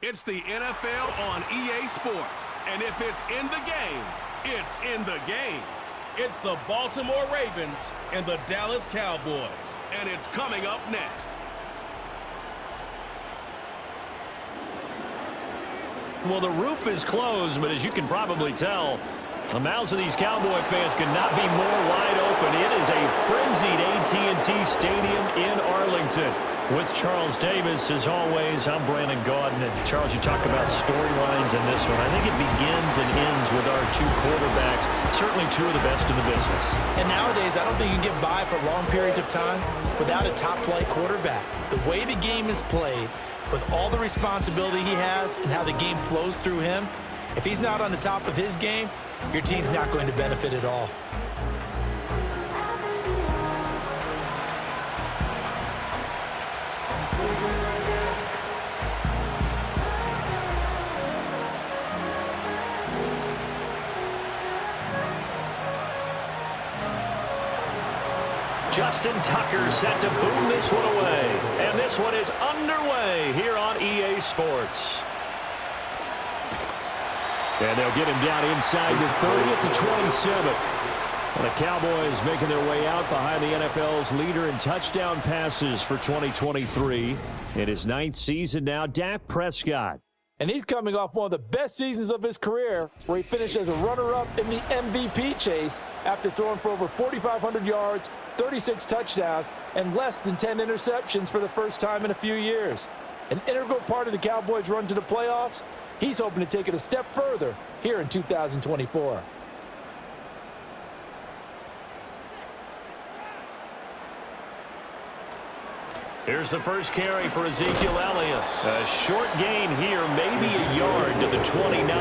It's the NFL on EA Sports. And if it's in the game, it's in the game. It's the Baltimore Ravens and the Dallas Cowboys. And it's coming up next. Well, the roof is closed, but as you can probably tell, the mouths of these Cowboy fans could not be more wide open. It is a frenzied AT&T Stadium in Arlington. With Charles Davis, as always, I'm Brandon Gaudin. And Charles, you talk about storylines in this one. I think it begins and ends with our two quarterbacks, certainly two of the best in the business. And nowadays, I don't think you can get by for long periods of time without a top-flight quarterback. The way the game is played, with all the responsibility he has and how the game flows through him, if he's not on the top of his game, your team's not going to benefit at all. Justin Tucker set to boom this one away. And this one is underway here on EA Sports. And they'll get him down inside the 30 at the 27. And the Cowboys making their way out behind the NFL's leader in touchdown passes for 2023. In his 9th season now, Dak Prescott. And he's coming off one of the best seasons of his career, where he finished as a runner-up in the MVP chase after throwing for over 4,500 yards, 36 touchdowns, and less than 10 interceptions for the first time in a few years. An integral part of the Cowboys' run to the playoffs, he's hoping to take it a step further here in 2024. Here's the first carry for Ezekiel Elliott. A short gain here, maybe a yard to the 29.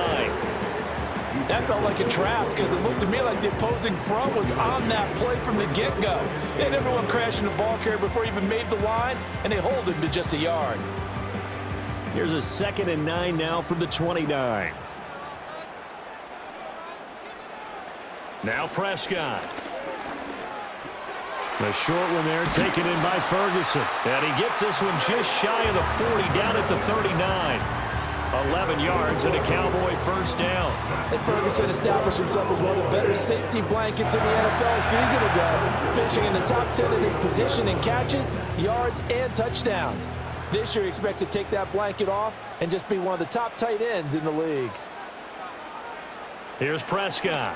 That felt like a trap because it looked to me like the opposing front was on that play from the get-go. They had everyone crashing the ball carrier before he even made the line, and they hold him to just a yard. Here's a 2nd and 9 now from the 29. Now Prescott. The short one there taken in by Ferguson. And he gets this one just shy of the 40 down at the 39. 11 yards and a Cowboy first down. And Ferguson established himself as one of the better safety blankets in the NFL a season ago, finishing in the top 10 in his position in catches, yards, and touchdowns. This year he expects to take that blanket off and just be one of the top tight ends in the league. Here's Prescott.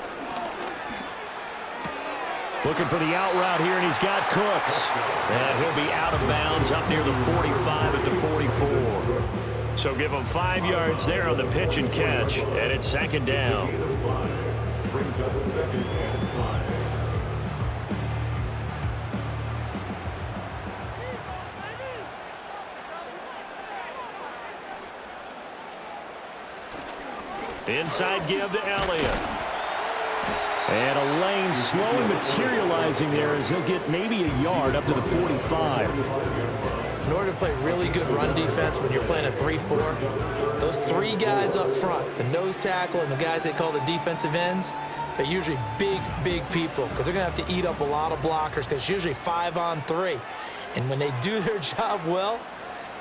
Looking for the out route here, and he's got Cooks. And he'll be out of bounds up near the 45 at the 44. So give him 5 yards there on the pitch and catch, and it's 2nd down. Brings up 2nd and 5. Inside give to Elliott. And a lane slowly materializing there as he'll get maybe a yard up to the 45. In order to play really good run defense when you're playing a 3-4, those 3 guys up front, the nose tackle and the guys they call the defensive ends, they're usually big, big people because they're going to have to eat up a lot of blockers because it's usually 5-on-3. And when they do their job well,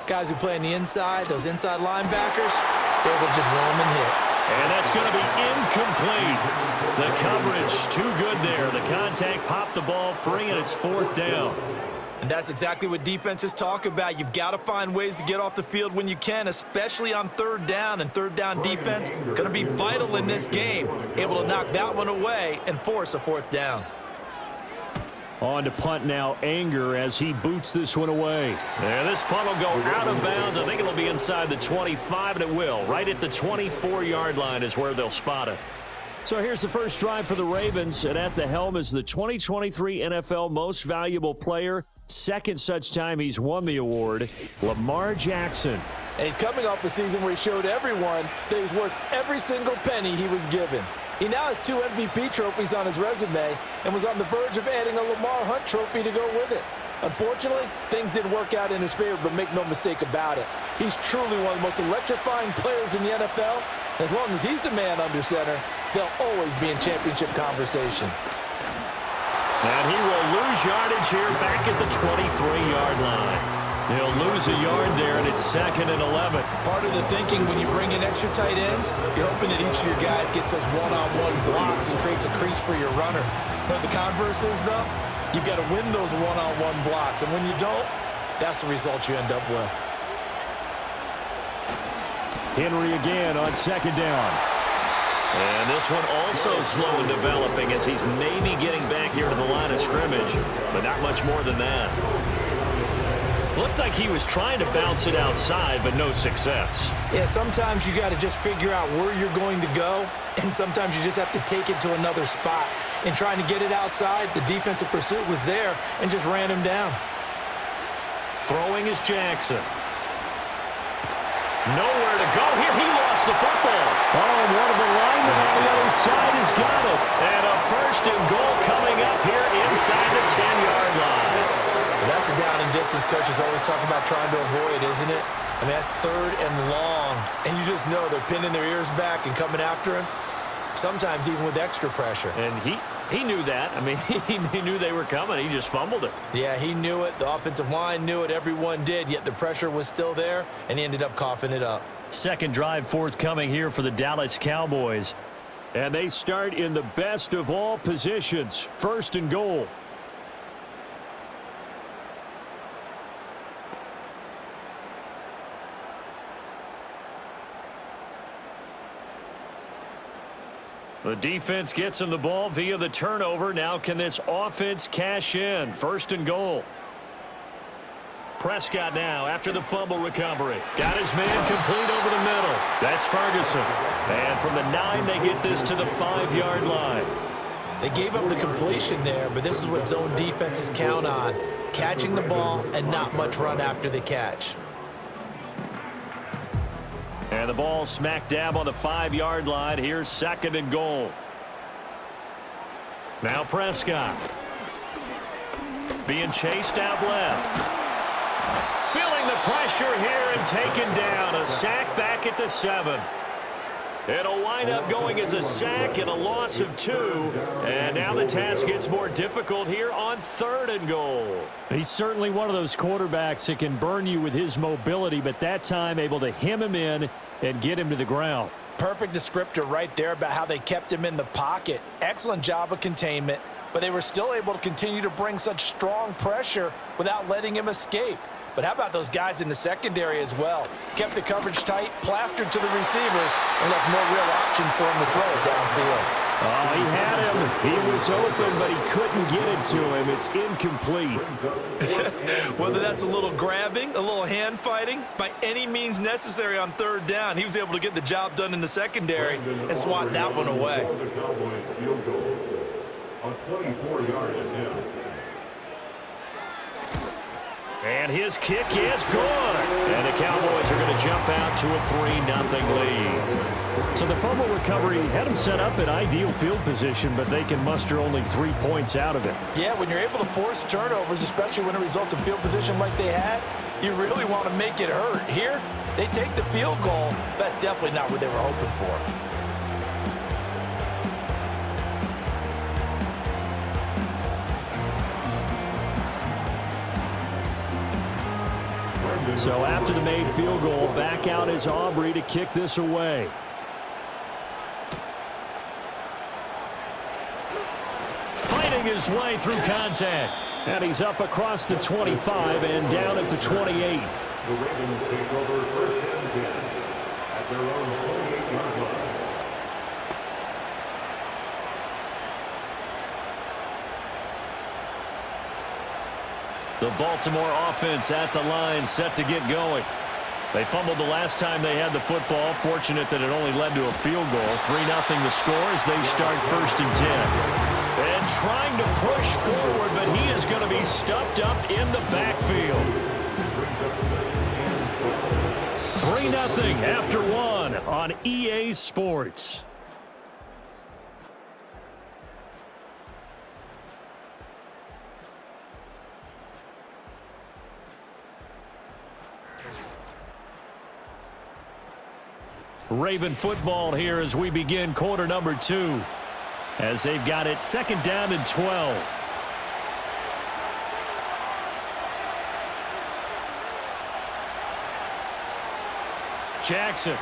guys who play on the inside, those inside linebackers, they're able to just roam and hit. And that's going to be incomplete. The coverage too good there. The contact popped the ball free, and it's 4th down. And that's exactly what defenses talk about. You've got to find ways to get off the field when you can, especially on 3rd down. And 3rd down defense going to be vital in this game. Able to knock that one away and force a 4th down. On to punt now, Anger, as he boots this one away. And this punt will go out of bounds. I think it'll be inside the 25, and it will. Right at the 24-yard line is where they'll spot it. So here's the first drive for the Ravens, and at the helm is the 2023 NFL Most Valuable Player. 2nd such time he's won the award, Lamar Jackson. And he's coming off a season where he showed everyone that he's worth every single penny he was given. He now has 2 MVP trophies on his resume and was on the verge of adding a Lamar Hunt trophy to go with it. Unfortunately, things didn't work out in his favor, but make no mistake about it. He's truly one of the most electrifying players in the NFL. As long as he's the man under center, they'll always be in championship conversation. And he will lose yardage here back at the 23-yard line. He'll lose a yard there, and it's 2nd and 11. Part of the thinking when you bring in extra tight ends, you're hoping that each of your guys gets those one-on-one blocks and creates a crease for your runner. But the converse is, though, you've got to win those one-on-one blocks. And when you don't, that's the result you end up with. Henry again on 2nd down. And this one also slow in developing as he's maybe getting back here to the line of scrimmage, but not much more than that. Looked like he was trying to bounce it outside, but no success. Yeah, sometimes you got to just figure out where you're going to go, and sometimes you just have to take it to another spot. And trying to get it outside, the defensive pursuit was there and just ran him down. Throwing is Jackson. Nowhere to go here. He lost the football. Oh, and one of the linemen on the other side has got it. And a 1st and goal coming up here inside the 10-yard line. That's a down and distance coaches always talk about trying to avoid, isn't it? I mean, that's 3rd and long. And you just know they're pinning their ears back and coming after him, sometimes even with extra pressure. And he knew that. I mean, he knew they were coming. He just fumbled it. Yeah, he knew it. The offensive line knew it. Everyone did, yet the pressure was still there, and he ended up coughing it up. 2nd drive forthcoming here for the Dallas Cowboys. And they start in the best of all positions. 1st and goal. The defense gets him the ball via the turnover. Now can this offense cash in? 1st and goal. Prescott now after the fumble recovery. Got his man complete over the middle. That's Ferguson. And from the 9, they get this to the 5-yard line. They gave up the completion there, but this is what zone defenses count on. Catching the ball and not much run after the catch. And the ball smack dab on the 5-yard line. Here's 2nd and goal. Now Prescott. Being chased out left. Feeling the pressure here and taken down. A sack back at the 7. It'll wind up going as a sack and a loss of 2. And now the task gets more difficult here on 3rd and goal. He's certainly one of those quarterbacks that can burn you with his mobility, but that time able to hem him in and get him to the ground. Perfect descriptor right there about how they kept him in the pocket. Excellent job of containment, but they were still able to continue to bring such strong pressure without letting him escape. But how about those guys in the secondary as well? Kept the coverage tight, plastered to the receivers, and left no real options for him to throw it downfield. Oh, he had him. He was open, but he couldn't get it to him. It's incomplete. Whether that's a little grabbing, a little hand fighting, by any means necessary on 3rd down, he was able to get the job done in the secondary and swat that one away. The Cowboys field goal on 24-yard attempt. And his kick is good. And the Cowboys are going to jump out to a 3-0 lead. So the fumble recovery had them set up in ideal field position, but they can muster only 3 points out of it. Yeah, when you're able to force turnovers, especially when it results in field position like they had, you really want to make it hurt. Here, they take the field goal. That's definitely not what they were hoping for. So after the made field goal, back out is Aubrey to kick this away. Fighting his way through contact. And he's up across the 25 and down at the 28. The Ravens take over 1st and 10 at their own 28-yard line. The Baltimore offense at the line, set to get going. They fumbled the last time they had the football. Fortunate that it only led to a field goal. 3-0 the score as they start 1st and 10. And trying to push forward, but he is going to be stuffed up in the backfield. 3-0 after 1 on EA Sports. Raven football here as we begin quarter number 2. As they've got it 2nd down and 12. Jackson.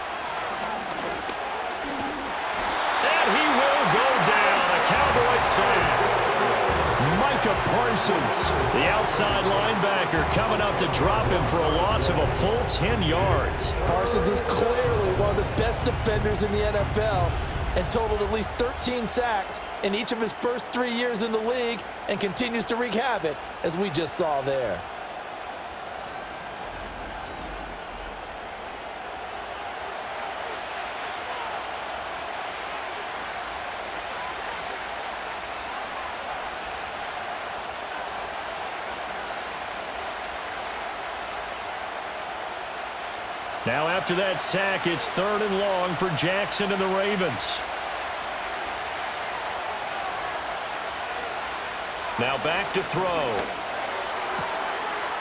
And he will go down. A Cowboys sack. Micah Parsons, the outside linebacker, coming up to drop him for a loss of a full 10 yards. Parsons is clearly one of the best defenders in the NFL and totaled at least 13 sacks in each of his first 3 years in the league and continues to wreak havoc, as we just saw there. Now after that sack, it's 3rd and long for Jackson and the Ravens. Now back to throw.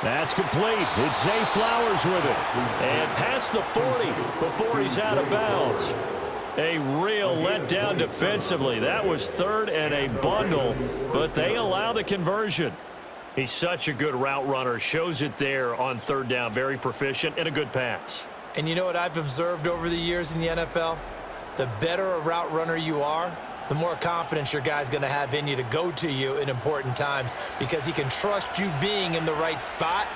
That's complete. It's Zay Flowers with it. And past the 40 before he's out of bounds. A real letdown defensively. That was 3rd and a bundle, but they allow the conversion. He's such a good route runner. Shows it there on 3rd down. Very proficient and a good pass. And you know what I've observed over the years in the NFL? The better a route runner you are, the more confidence your guy's going to have in you to go to you in important times because he can trust you being in the right spot,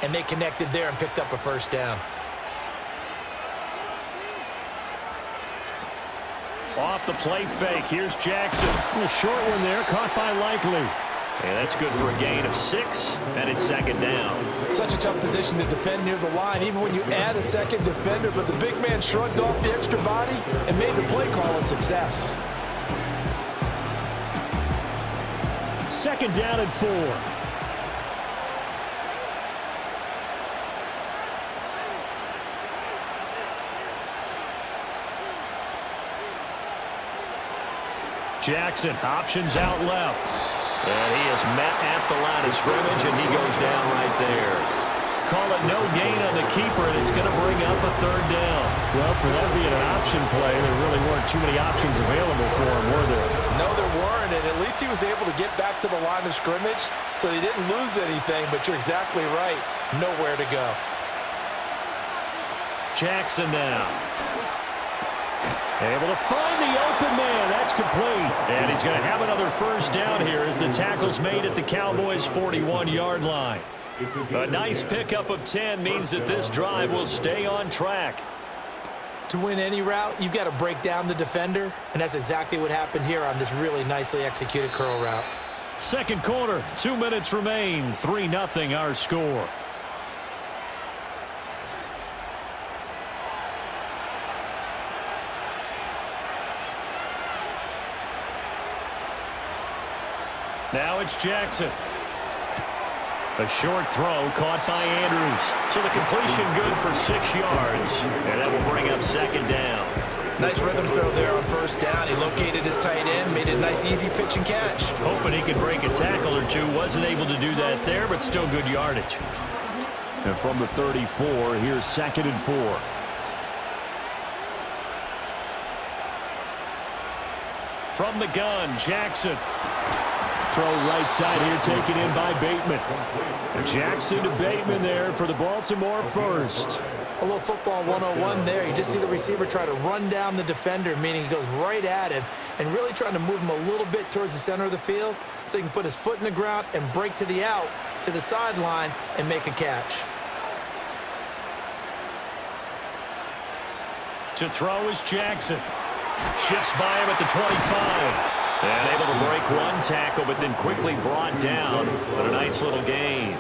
and they connected there and picked up a 1st down. Off the play fake. Here's Jackson. A short one there, caught by Likely. And that's good for a gain of 6, and it's 2nd down. Such a tough position to defend near the line, even when you add a second defender, but the big man shrugged off the extra body and made the play call a success. 2nd down and 4. Jackson, options out left. And he is met at the line of scrimmage, and he goes down right there. Call it no gain on the keeper, and it's going to bring up a 3rd down. Well, for that being an option play, there really weren't too many options available for him, were there? No, there weren't, and at least he was able to get back to the line of scrimmage, so he didn't lose anything, but you're exactly right. Nowhere to go. Jackson now. Able to find the open man. That's complete. And he's going to have another 1st down here as the tackle's made at the Cowboys' 41-yard line. A nice pickup of 10 means that this drive will stay on track. To win any route, you've got to break down the defender, and that's exactly what happened here on this really nicely executed curl route. 2nd quarter, 2 minutes remain. 3-0 our score. Now it's Jackson. A short throw caught by Andrews. So the completion good for 6 yards. And that will bring up 2nd down. Nice rhythm throw there on 1st down. He located his tight end, made a nice easy pitch and catch. Hoping he could break a tackle or two. Wasn't able to do that there, but still good yardage. And from the 34, here's 2nd and 4. From the gun, Jackson. Throw right side here, taken in by Bateman. Jackson to Bateman there for the Baltimore 1st. A little football 101 there. You just see the receiver try to run down the defender, meaning he goes right at him and really trying to move him a little bit towards the center of the field so he can put his foot in the ground and break to the out, to the sideline, and make a catch. To throw is Jackson. Shifts by him at the 25. And able to break one tackle, but then quickly brought down. But a nice little gain.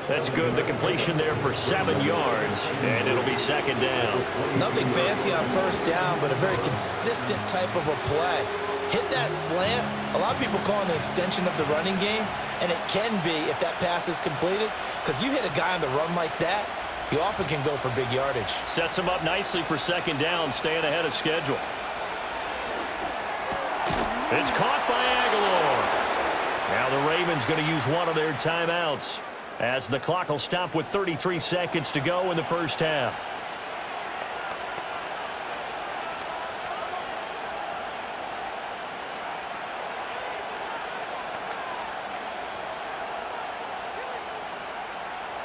That's good. The completion there for 7 yards, and it'll be 2nd down. Nothing fancy on 1st down, but a very consistent type of a play. Hit that slant. A lot of people call it an extension of the running game, and it can be if that pass is completed, because you hit a guy on the run like that, you often can go for big yardage. Sets him up nicely for 2nd down, staying ahead of schedule. It's caught by Aguilar. Now the Ravens going to use one of their timeouts as the clock will stop with 33 seconds to go in the 1st half.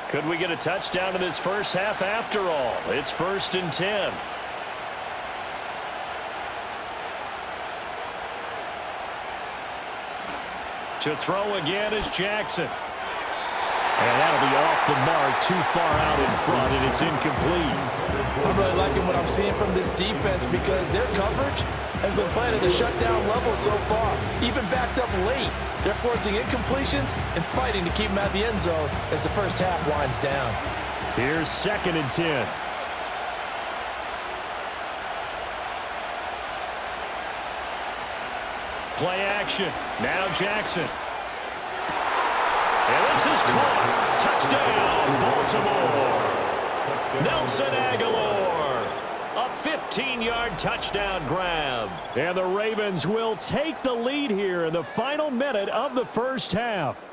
Could we get a touchdown in this first half after all? It's 1st and 10. To throw again is Jackson. And that'll be off the mark, too far out in front, and it's incomplete. I'm really liking what I'm seeing from this defense because their coverage has been playing at a shutdown level so far. Even backed up late, they're forcing incompletions and fighting to keep them at the end zone as the first half winds down. Here's 2nd and 10. Play action. Now Jackson. And this is caught. Touchdown, Baltimore. Nelson Aguilar. A 15-yard touchdown grab. And the Ravens will take the lead here in the final minute of the first half.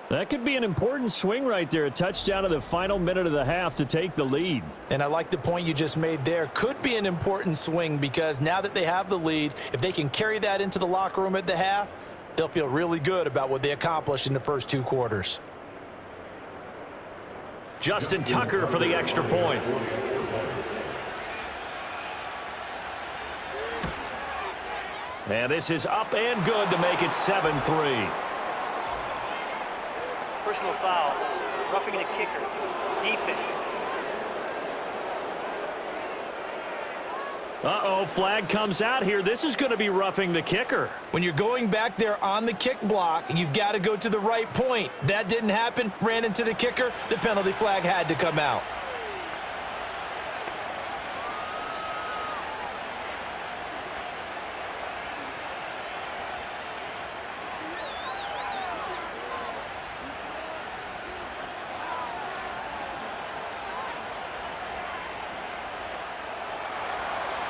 That could be an important swing right there. A touchdown in the final minute of the half to take the lead. And I like the point you just made there. Could be an important swing because now that they have the lead, if they can carry that into the locker room at the half, they'll feel really good about what they accomplished in the first 2 quarters. Justin Tucker for the extra point. And this is up and good to make it 7-3. Personal foul, roughing the kicker, defense. Uh-oh, flag comes out here. This is going to be roughing the kicker. When you're going back there on the kick block, you've got to go to the right point. That didn't happen, ran into the kicker. The penalty flag had to come out.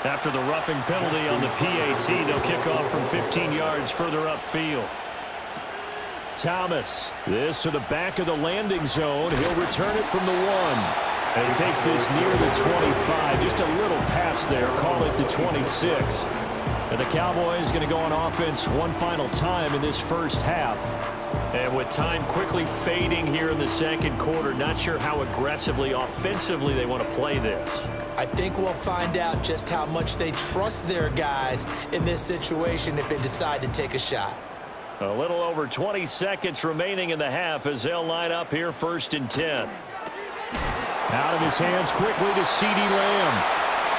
After the roughing penalty on the PAT, they'll kick off from 15 yards further upfield. Thomas, this to the back of the landing zone. He'll return it from the 1. And he takes this near the 25. Just a little pass there. Call it the 26. And the Cowboys going to go on offense one final time in this first half. And with time quickly fading here in the second quarter, not sure how aggressively, offensively they want to play this. I think we'll find out just how much they trust their guys in this situation if they decide to take a shot. A little over 20 seconds remaining in the half as they'll line up here 1st and 10. Out of his hands quickly to CeeDee Lamb.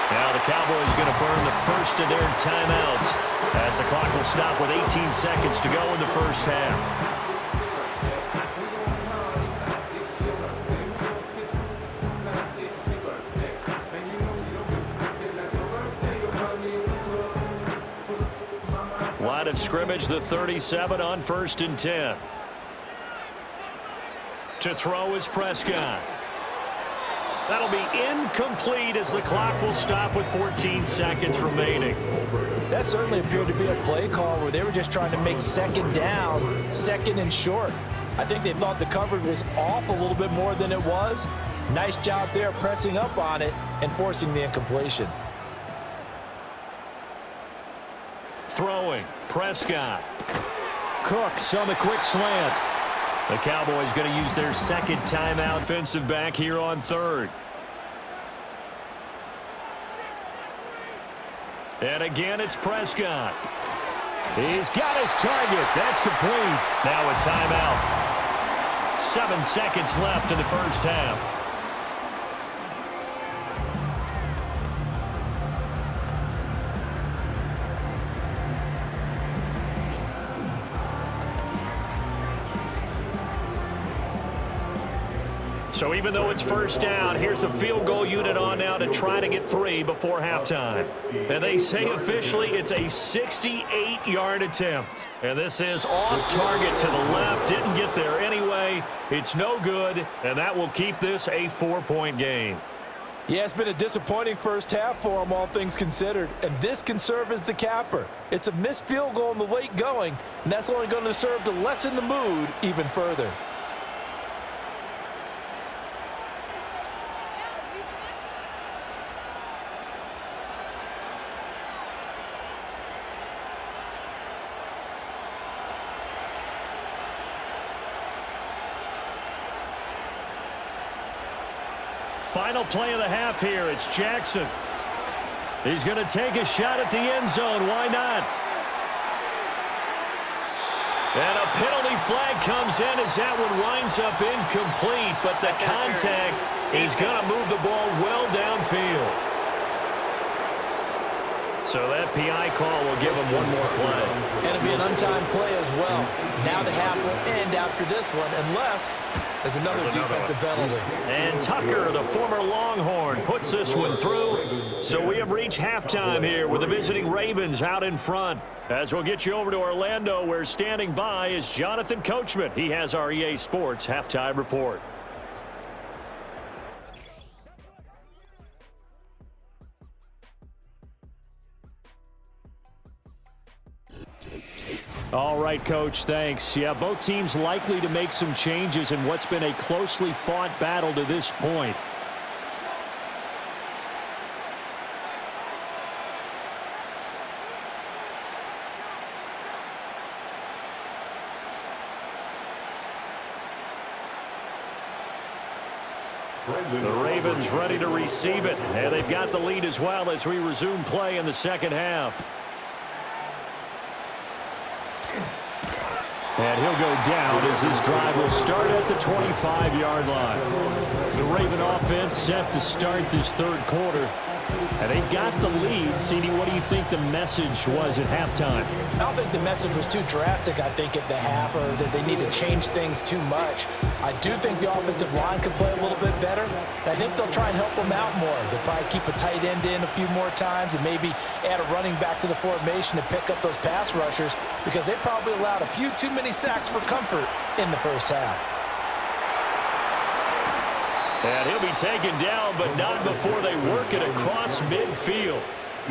Now the Cowboys going to burn the first of their timeouts as the clock will stop with 18 seconds to go in the first half. Line of scrimmage, the 37 on 1st and 10. To throw is Prescott. That'll be incomplete as the clock will stop with 14 seconds remaining. That certainly appeared to be a play call where they were just trying to make 2nd down, 2nd and short. I think they thought the coverage was off a little bit more than it was. Nice job there pressing up on it and forcing the incompletion. Throwing, Prescott. Cooks on the quick slant. The Cowboys going to use their 2nd timeout. Defensive back here on 3rd. And again, it's Prescott. He's got his target. That's complete. Now a timeout. 7 seconds left in the first half. So even though it's 1st down, here's the field goal unit on now to try to get 3 before halftime. And they say officially it's a 68-yard attempt. And this is off target to the left. Didn't get there anyway. It's no good, and that will keep this a 4-point game. Yeah, it's been a disappointing first half for them, all things considered. And this can serve as the capper. It's a missed field goal in the late going, and that's only going to serve to lessen the mood even further. final play of the half here. It's Jackson. He's going to take a shot at the end zone. Why not? And a penalty flag comes in as that one winds up incomplete, but the contact is going to move the ball well downfield. So that PI call will give him one more play. And it'll be an untimed play as well. Now the half will end after this one, unless there's another defensive penalty. And Tucker, the former Longhorn, puts this one through. So we have reached halftime here with the visiting Ravens out in front. As we'll get you over to Orlando, where standing by is Jonathan Coachman. He has our EA Sports halftime report. All right, Coach, thanks. Yeah, both teams likely to make some changes in what's been a closely fought battle to this point. The Ravens ready to receive it, and they've got the lead as well as we resume play in the second half. And he'll go down as this drive will start at the 25-yard line. The Raven offense set to start this third quarter. And they've got the lead. CD, what do you think the message was at halftime? I don't think the message was too drastic, I think, at the half, or that they need to change things too much. I do think the offensive line could play a little bit better. I think they'll try and help them out more. They'll probably keep a tight end in a few more times and maybe add a running back to the formation to pick up those pass rushers, because they probably allowed a few too many sacks for comfort in the first half. And he'll be taken down, but not before they work it across midfield.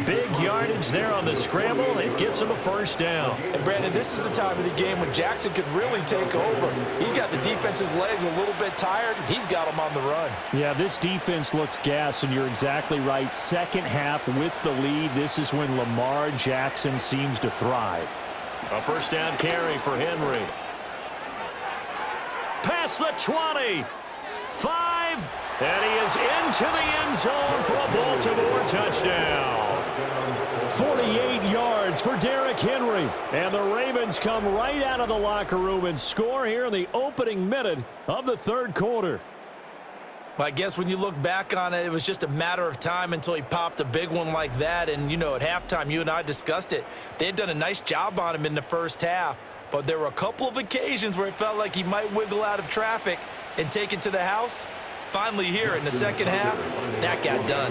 Big yardage there on the scramble. It gets him a first down. And, Brandon, this is the time of the game when Jackson could really take over. He's got the defense's legs a little bit tired. He's got them on the run. Yeah, this defense looks gassed, and you're exactly right. Second half with the lead, this is when Lamar Jackson seems to thrive. A first down carry for Henry. Past the 20. 5, and he is into the end zone for a Baltimore touchdown. 48 yards for Derrick Henry, and the Ravens come right out of the locker room and score here in the opening minute of the third quarter. Well, I guess when you look back on it, it was just a matter of time until he popped a big one like that. And, you know, at halftime, you and I discussed it. They had done a nice job on him in the first half, but there were a couple of occasions where it felt like he might wiggle out of traffic and take it to the house. Finally here in the second half, that got done.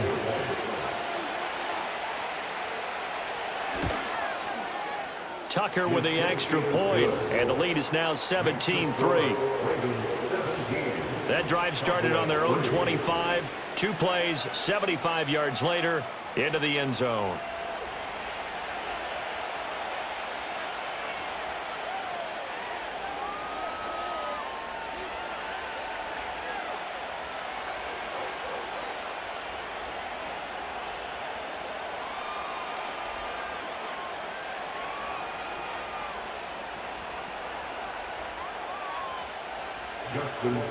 Tucker with the extra point, and the lead is now 17-3. That drive started on their own 25. 2 plays, 75 yards later, into the end zone.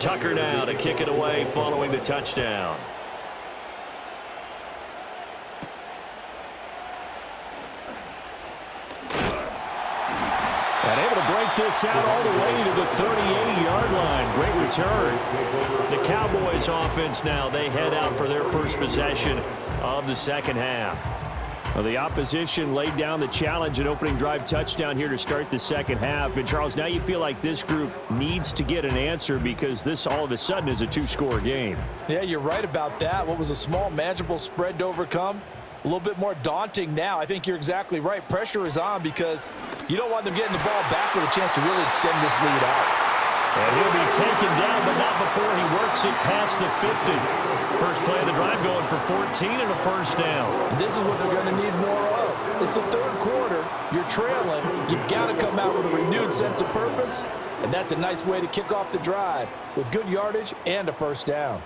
Tucker now to kick it away following the touchdown. And able to break this out all the way to the 38-yard line. Great return. The Cowboys offense now, they head out for their first possession of the second half. Well, the opposition laid down the challenge and opening drive touchdown here to start the second half. And, Charles, now you feel like this group needs to get an answer because this all of a sudden is a 2-score game. Yeah, you're right about that. What was a small, manageable spread to overcome, a little bit more daunting now. I think you're exactly right. Pressure is on because you don't want them getting the ball back with a chance to really extend this lead out. And he'll be taken down, but not before he works it past the 50. First play of the drive going for 14 and a first down. And this is what they're going to need more of. It's the third quarter. You're trailing. You've got to come out with a renewed sense of purpose, and that's a nice way to kick off the drive with good yardage and a first down.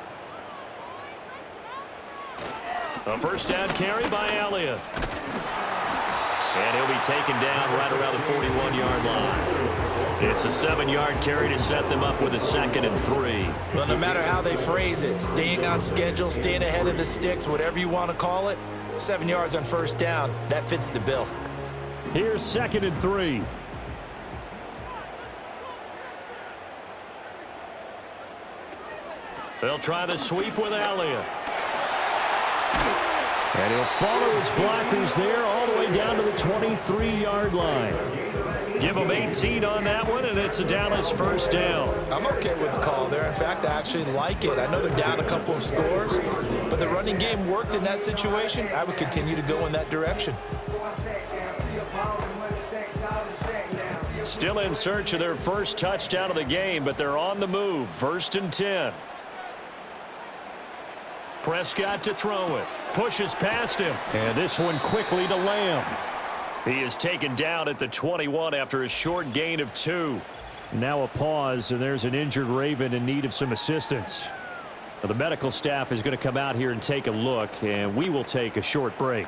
A first down carry by Elliott. And he'll be taken down right around the 41-yard line. It's a 7-yard carry to set them up with a 2nd and 3. Well, no matter how they phrase it, staying on schedule, staying ahead of the sticks, whatever you want to call it, 7 yards on first down, that fits the bill. Here's 2nd and 3. They'll try the sweep with Elliott. And he'll follow his blockers there all the way down to the 23-yard line. Give them 18 on that one, and it's a Dallas first down. I'm okay with the call there. In fact, I actually like it. I know they're down a couple of scores, but the running game worked in that situation. I would continue to go in that direction. Still in search of their first touchdown of the game, but they're on the move. 1st and 10. Prescott to throw it. Pushes past him. And this one quickly to Lamb. He is taken down at the 21 after a short gain of 2. Now a pause, and there's an injured Raven in need of some assistance. Now the medical staff is going to come out here and take a look, and we will take a short break.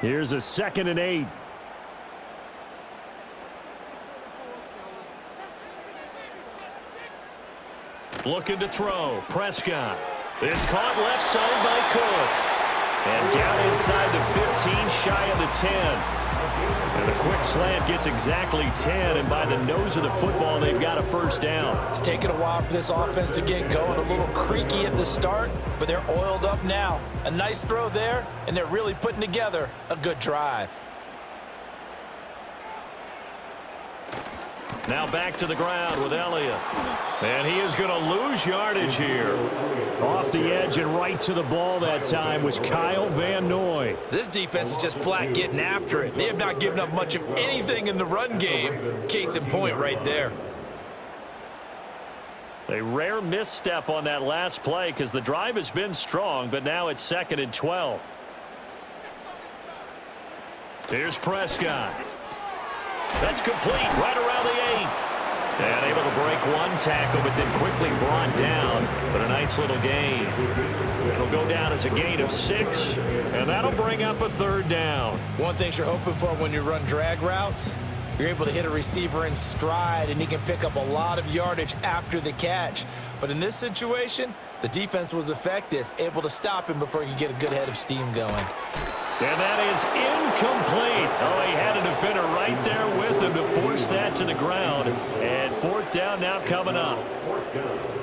Here's a 2nd and 8. Looking to throw. Prescott. It's caught left side by Cooks. And down inside the 15, shy of the 10. And a quick slant gets exactly 10, and by the nose of the football, they've got a first down. It's taken a while for this offense to get going. A little creaky at the start, but they're oiled up now. A nice throw there, and they're really putting together a good drive. Now back to the ground with Elliott. And he is going to lose yardage here. Off the edge and right to the ball that time was Kyle Van Noy. This defense is just flat getting after it. They have not given up much of anything in the run game. Case in point right there. A rare misstep on that last play because the drive has been strong, but now it's 2nd and 12. Here's Prescott. That's complete right around the 8. And able to break one tackle, but then quickly brought down. But a nice little gain. It'll go down as a gain of 6, and that'll bring up a 3rd down. One thing you're hoping for when you run drag routes, you're able to hit a receiver in stride, and he can pick up a lot of yardage after the catch. But in this situation, the defense was effective, able to stop him before he could get a good head of steam going. And that is incomplete. Oh, he had a defender right there with him to force that to the ground. And 4th down now coming up.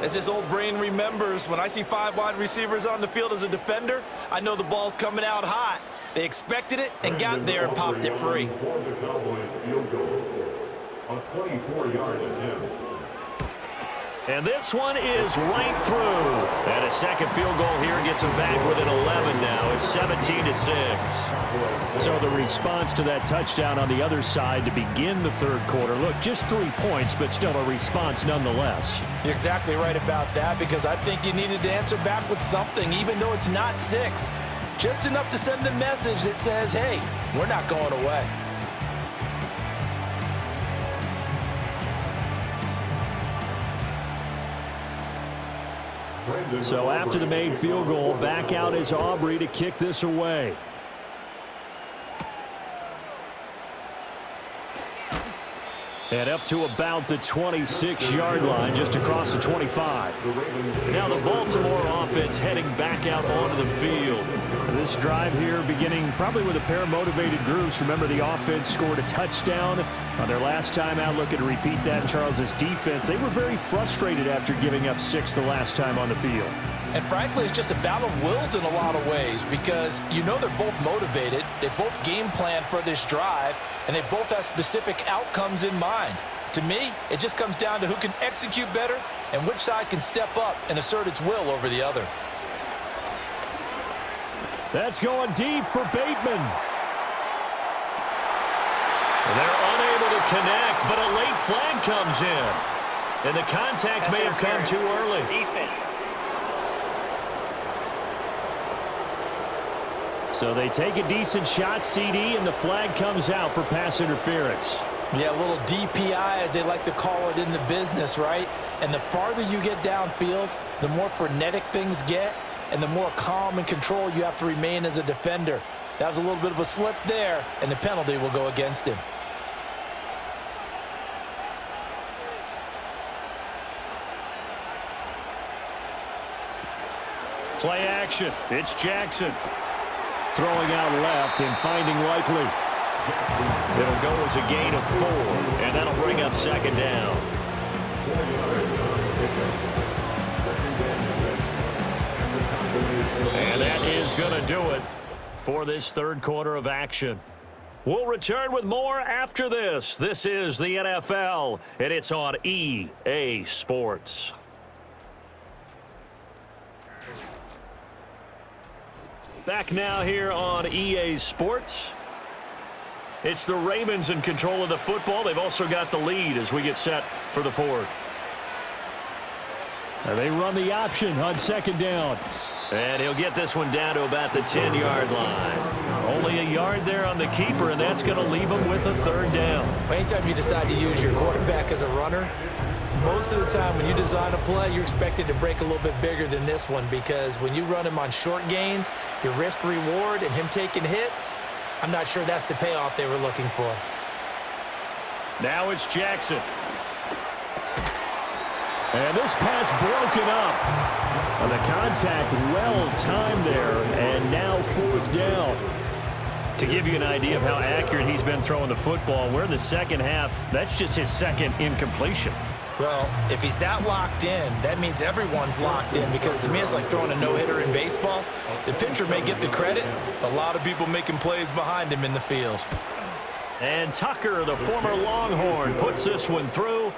As this old brain remembers, when I see 5 wide receivers on the field as a defender, I know the ball's coming out hot. They expected it and got there and popped it free. The Cowboys field goal. A 24-yard attempt. And this one is right through. And a second field goal here gets them back within 11 now. It's 17-6. So the response to that touchdown on the other side to begin the 3rd quarter. Look, just 3 points, but still a response nonetheless. You're exactly right about that, because I think you needed to answer back with something, even though it's not 6. Just enough to send a message that says, hey, we're not going away. So after the made field goal, back out is Aubrey to kick this away. And up to about the 26-yard line, just across the 25. Now the Baltimore offense heading back out onto the field. This drive here beginning probably with a pair of motivated groups. Remember, the offense scored a touchdown on their last time out. Looking to repeat that in Charles's defense. They were very frustrated after giving up 6 the last time on the field. And frankly, it's just a battle of wills in a lot of ways, because you know they're both motivated, they both game plan for this drive, and they both have specific outcomes in mind. To me, it just comes down to who can execute better and which side can step up and assert its will over the other. That's going deep for Bateman. They're unable to connect, but a late flag comes in. And the contact may have come too early. Defense. So they take a decent shot, CD, and the flag comes out for pass interference. Yeah, a little DPI, as they like to call it in the business, right? And the farther you get downfield, the more frenetic things get, and the more calm and control you have to remain as a defender. That was a little bit of a slip there, and the penalty will go against him. Play action. It's Jackson. Throwing out left and finding Likely. It'll go as a gain of 4, and that'll bring up second down. And that is going to do it for this third quarter of action. We'll return with more after this. This is the NFL, and it's on EA Sports. Back now here on EA Sports. It's the Ravens in control of the football. They've also got the lead as we get set for the fourth. They run the option on second down. And he'll get this one down to about the 10-yard line. Only a yard there on the keeper, and that's going to leave him with a third down. Anytime you decide to use your quarterback as a runner, most of the time when you design a play, you're expected to break a little bit bigger than this one, because when you run him on short gains, your risk-reward and him taking hits, I'm not sure that's the payoff they were looking for. Now it's Jackson. And this pass broken up. And the contact well-timed there, and now fourth down. To give you an idea of how accurate he's been throwing the football, we're in the second half. That's just his second incompletion. Well, if he's that locked in, that means everyone's locked in, because to me it's like throwing a no-hitter in baseball. The pitcher may get the credit, a lot of people making plays behind him in the field. And Tucker, the former Longhorn, puts this one through.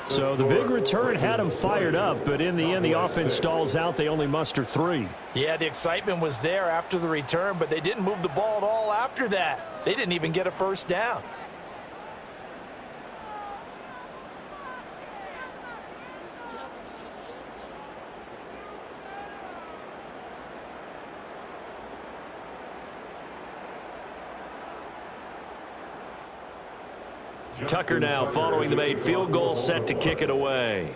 So the big return had him fired up, but in the end the offense stalls out. They only muster 3. Yeah, the excitement was there after the return, but they didn't move the ball at all after that. They didn't even get a first down. Tucker now following the made field goal, set to kick it away.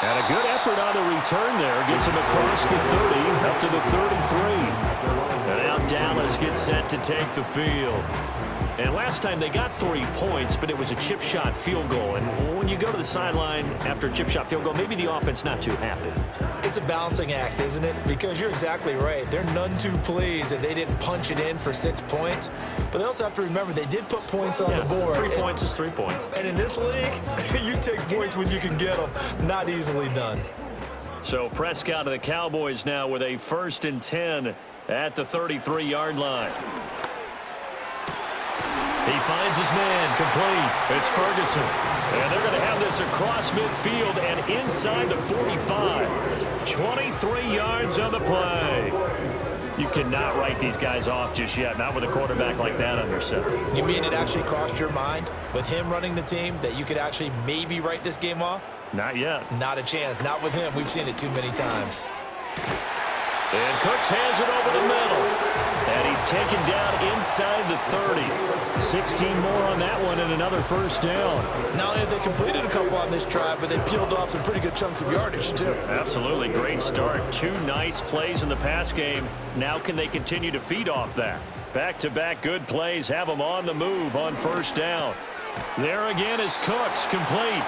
And a good effort on the return there. Gets him across the 30, up to the 33. And now Dallas gets set to take the field. And last time they got 3 points, but it was a chip shot field goal. And when you go to the sideline after a chip shot field goal, maybe the offense not too happy. It's a balancing act, isn't it? Because you're exactly right. They're none too pleased that they didn't punch it in for 6 points. But they also have to remember they did put points on the board. 3 points is 3 points. And in this league, you take points when you can get them. Not easily done. So Prescott of the Cowboys now with a 1st and 10 at the 33-yard line. He finds his man, complete. It's Ferguson. And they're going to have this across midfield and inside the 45. 23 yards on the play. You cannot write these guys off just yet, not with a quarterback like that under center. You mean it actually crossed your mind with him running the team that you could actually maybe write this game off? Not yet. Not a chance. Not with him. We've seen it too many times. And Cooks has it over the middle. And he's taken down inside the 30. 16 more on that one and another first down. Not only have they completed a couple on this drive, but they peeled off some pretty good chunks of yardage, too. Absolutely. Great start. 2 nice plays in the pass game. Now can they continue to feed off that? Back-to-back good plays have them on the move on first down. There again is Cooks, complete.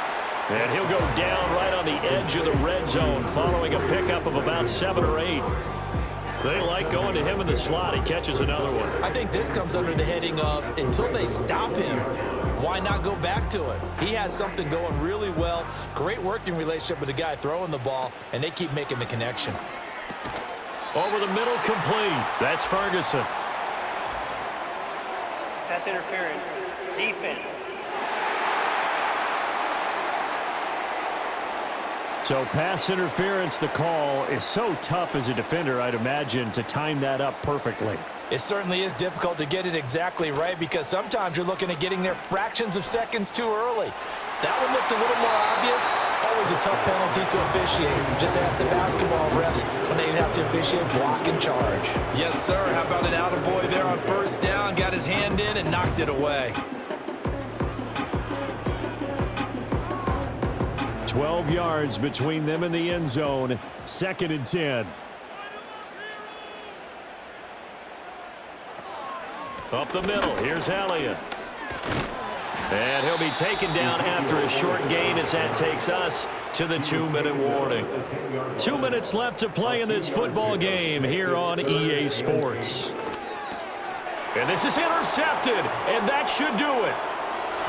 And he'll go down right on the edge of the red zone following a pickup of about 7 or 8. They like going to him in the slot. He catches another one. I think this comes under the heading of until they stop him, why not go back to it? He has something going really well. Great working relationship with the guy throwing the ball, and they keep making the connection. Over the middle, complete. That's Ferguson. Pass interference. Defense. So pass interference, the call is so tough as a defender, I'd imagine, to time that up perfectly. It certainly is difficult to get it exactly right, because sometimes you're looking at getting there fractions of seconds too early. That one looked a little more obvious. Always a tough penalty to officiate. Just ask the basketball refs when they have to officiate block and charge. Yes, sir. How about an attaboy there on first down? Got his hand in and knocked it away. 12 yards between them and the end zone. 2nd and 10. Up the middle. Here's Elliott. And he'll be taken down after a short gain as that takes us to the 2-minute warning. 2 minutes left to play in this football game here on EA Sports. And this is intercepted, and that should do it.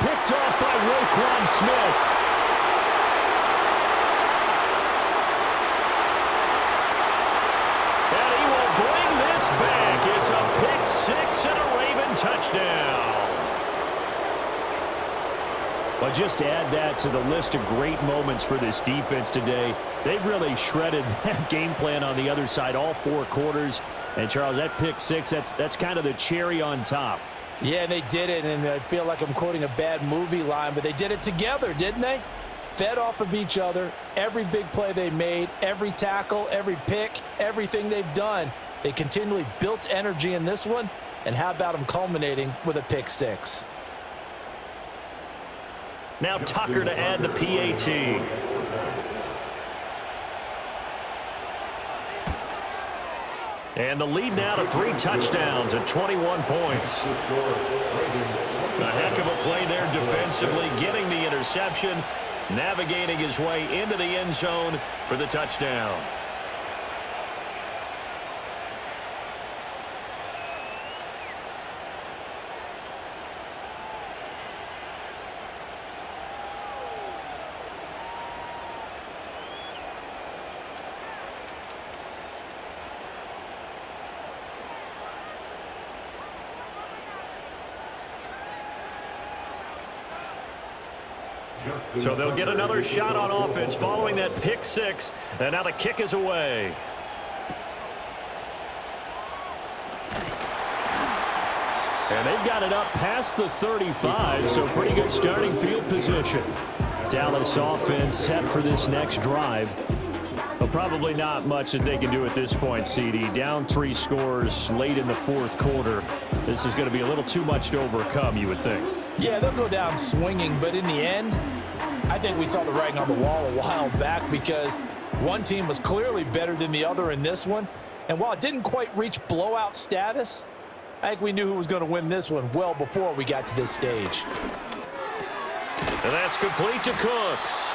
Picked off by Roquan Smith. And he will bring this back. It's a pick six and a Raven touchdown. Well, just to add that to the list of great moments for this defense today. They've really shredded that game plan on the other side all 4 quarters. And, Charles, that pick six, that's kind of the cherry on top. Yeah, they did it, and I feel like I'm quoting a bad movie line, but they did it together, didn't they? Fed off of each other. Every big play they made, every tackle, every pick, everything they've done. They continually built energy in this one, and how about them culminating with a pick six? Now Tucker to add the PAT. And the lead now to 3 touchdowns at 21 points. A heck of a play there defensively, getting the interception, navigating his way into the end zone for the touchdown. So they'll get another shot on offense following that pick six. And now the kick is away. And they've got it up past the 35, so pretty good starting field position. Dallas offense set for this next drive. But probably not much that they can do at this point, CD. Down 3 scores late in the 4th quarter. This is going to be a little too much to overcome, you would think. Yeah, they'll go down swinging, but in the end, I think we saw the writing on the wall a while back because one team was clearly better than the other in this one. And while it didn't quite reach blowout status, I think we knew who was going to win this one well before we got to this stage. And that's complete to Cooks.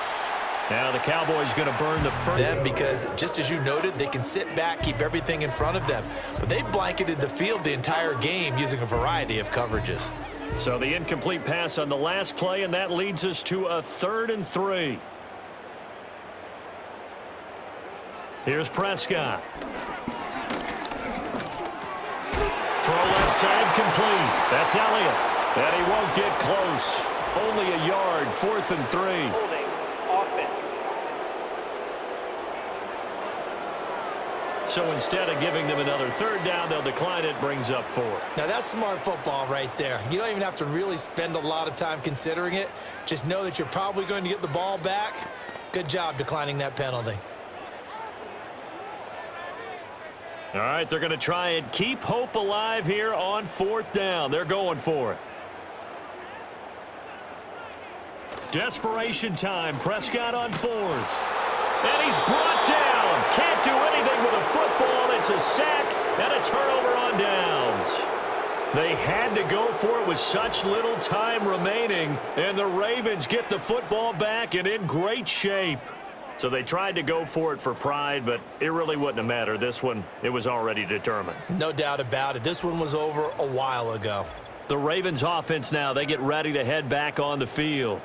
Now the Cowboys going to burn the first. Them because, just as you noted, they can sit back, keep everything in front of them. But they've blanketed the field the entire game using a variety of coverages. So the incomplete pass on the last play, and that leads us to a 3rd and 3. Here's Prescott. Throw left side complete. That's Elliott. And he won't get close. Only a yard, 4th and 3. Holding offense. So instead of giving them another 3rd down, they'll decline it, brings up 4. Now that's smart football right there. You don't even have to really spend a lot of time considering it. Just know that you're probably going to get the ball back. Good job declining that penalty. All right, they're going to try and keep hope alive here on 4th down. They're going for it. Desperation time. Prescott on 4th. And he's brought down. Can't do anything with a football. It's a sack and a turnover on downs. They had to go for it with such little time remaining. And the Ravens get the football back and in great shape. So they tried to go for it for pride, but it really wouldn't have mattered. This one, it was already determined. No doubt about it. This one was over a while ago. The Ravens offense now, they get ready to head back on the field.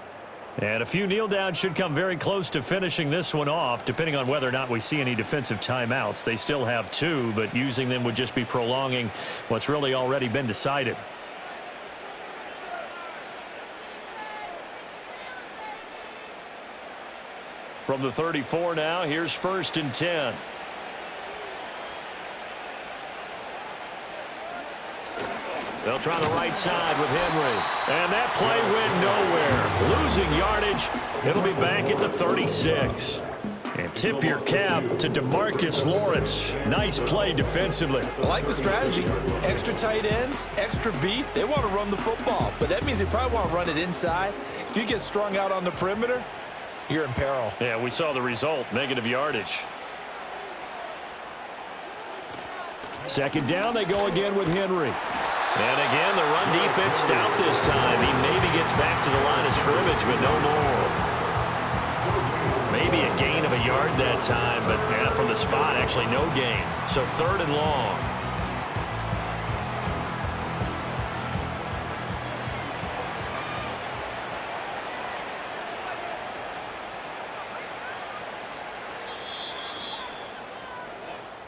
And a few kneel downs should come very close to finishing this one off, depending on whether or not we see any defensive timeouts. They still have 2, but using them would just be prolonging what's really already been decided. From the 34 now, here's 1st and 10. They'll try the right side with Henry. And that play went nowhere. losing yardage. It'll be back at the 36. And tip your cap to DeMarcus Lawrence. Nice play defensively. I like the strategy. Extra tight ends, extra beef. They want to run the football, but that means they probably want to run it inside. If you get strung out on the perimeter, you're in peril. Yeah, we saw the result, negative yardage. Second down, they go again with Henry. And again, the run defense stout this time. He maybe gets back to the line of scrimmage, but no more. Maybe a gain of a yard that time, but from the spot, actually no gain. So 3rd and long.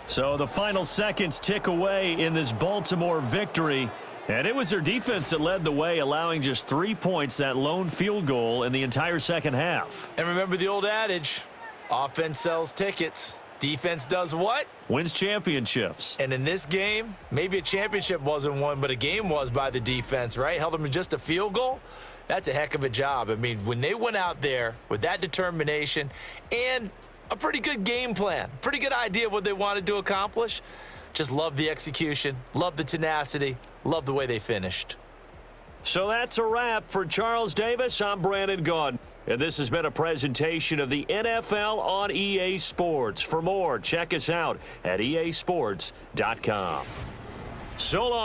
So the final seconds tick away in this Baltimore victory. And it was their defense that led the way, allowing just 3 points, that lone field goal in the entire second half. And remember the old adage, offense sells tickets. Defense does what? Wins championships. And in this game, maybe a championship wasn't won, but a game was by the defense, right? Held them to just a field goal. That's a heck of a job. I mean, when they went out there with that determination and a pretty good game plan, pretty good idea of what they wanted to accomplish, just love the execution, love the tenacity, love the way they finished. So that's a wrap for Charles Davis. I'm Brandon Gaudin. And this has been a presentation of the NFL on EA Sports. For more, check us out at easports.com. So long.